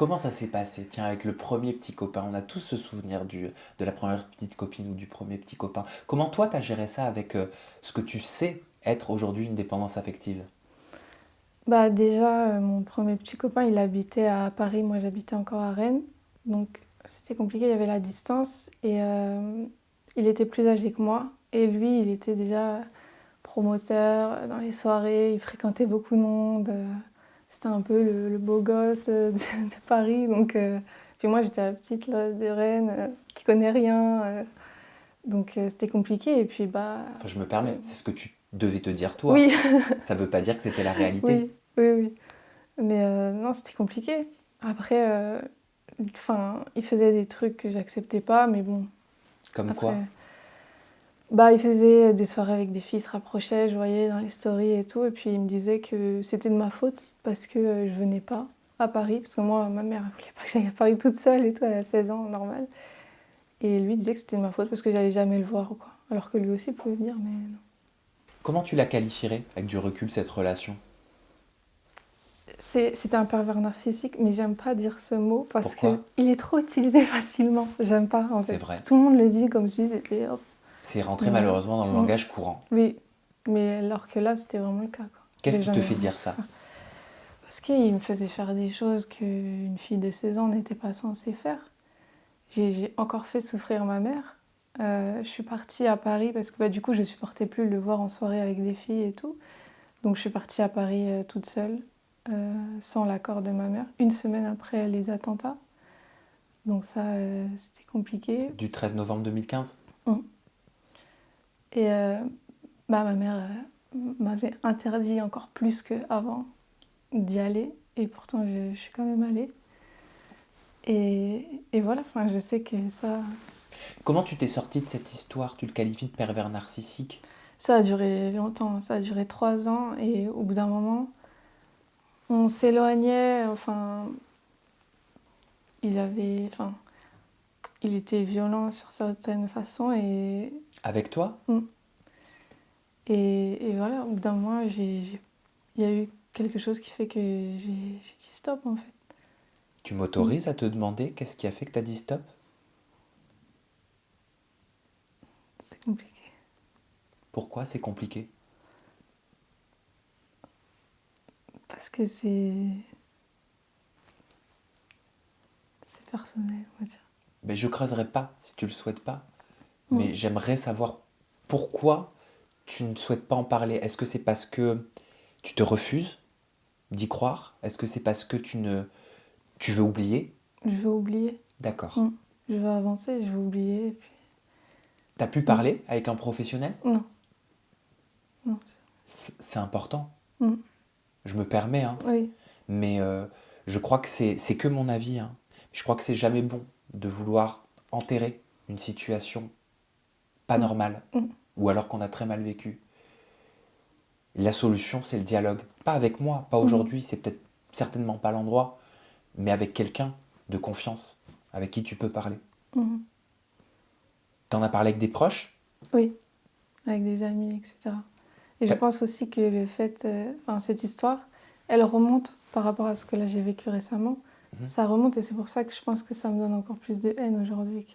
Comment ça s'est passé? Tiens, avec le premier petit copain, on a tous ce souvenir de la première petite copine ou du premier petit copain. Comment toi, t'as géré ça avec ce que tu sais être aujourd'hui une dépendance affective? Bah déjà, mon premier petit copain, il habitait à Paris, moi j'habitais encore à Rennes. Donc c'était compliqué, il y avait la distance et il était plus âgé que moi. Et lui, il était déjà promoteur dans les soirées, il fréquentait beaucoup de monde. C'était un peu le beau gosse de Paris. Puis moi j'étais la petite là, de Rennes qui connaît rien. C'était compliqué. Et puis bah Enfin, je me permets, c'est ce que tu devais te dire toi. oui, Ça veut pas dire que c'était la réalité. oui, oui, oui. Mais non, c'était compliqué. Après, enfin, il faisait des trucs que j'acceptais pas, mais bon, Comme après. quoi? Bah, il faisait des soirées avec des filles, il se rapprochait, je voyais dans les stories et tout, et puis il me disait que c'était de ma faute parce que je venais pas à Paris, parce que moi, ma mère, elle voulait pas que j'aille à Paris toute seule et tout, elle a 16 ans, normal. Et lui disait que c'était de ma faute parce que j'allais jamais le voir ou quoi. Alors que lui aussi pouvait venir, mais non. Comment tu la qualifierais avec du recul, cette relation? C'était un pervers narcissique, mais j'aime pas dire ce mot parce que Pourquoi? il est trop utilisé facilement. J'aime pas en C'est fait. vrai. Tout le monde le dit comme si j'étais. Hop. C'est rentré Mais, malheureusement dans le mm, langage courant. oui, mais alors que là, c'était vraiment le cas, quoi. Qu'est-ce J'ai qui te jamais fait vraiment dire fait ça? ça. Parce qu'il me faisait faire des choses qu'une fille de 16 ans n'était pas censée faire. J'ai encore fait souffrir ma mère. Je suis partie à Paris parce que bah, du coup, je supportais plus de le voir en soirée avec des filles et tout. Donc je suis partie à Paris toute seule, sans l'accord de ma mère, une semaine après les attentats. Donc ça, c'était compliqué. Du 13 novembre 2015? Mm. Et bah, ma mère m'avait interdit encore plus qu'avant d'y aller. Et pourtant, je suis quand même allée. Et voilà, enfin, je sais que Comment tu t'es sorti de cette histoire? Tu le qualifies de pervers narcissique? ça a duré longtemps. Ça a duré 3 ans. Et au bout d'un moment, on s'éloignait. Enfin, enfin, il était violent sur certaines façons. Avec toi? Mm. Et voilà, au bout d'un moment, il y a eu quelque chose qui fait que j'ai dit stop en fait. Tu Mm. m'autorises à te demander qu'est-ce qui a fait que t'as dit stop? C'est compliqué. Pourquoi c'est compliqué? Parce que c'est personnel, on va dire. Ben, je creuserai pas si tu le souhaites pas, Mm. mais j'aimerais savoir pourquoi tu ne souhaites pas en parler. Est-ce que c'est parce que tu te refuses d'y croire? Est-ce que c'est parce que tu veux oublier? Je veux oublier. D'accord. Mm. Je veux avancer, je veux oublier. Et puis... T'as pu Mm. parler avec un professionnel? Non, non. C'est important. Mm. Je me permets, hein. Oui. Mais je crois que c'est que mon avis, hein. Je crois que c'est jamais bon de vouloir enterrer une situation pas Mm. normale Mm. ou alors qu'on a très mal vécu. La solution, c'est le dialogue. Pas avec moi, pas Mm. aujourd'hui, c'est peut-être certainement pas l'endroit, mais avec quelqu'un de confiance, avec qui tu peux parler. Mm. T'en as parlé avec des proches? Oui, avec des amis, etc. Et je T'as- pense aussi que le fait, enfin cette histoire, elle remonte par rapport à ce que là j'ai vécu récemment. Mhm. Ça remonte et c'est pour ça que je pense que ça me donne encore plus de haine aujourd'hui.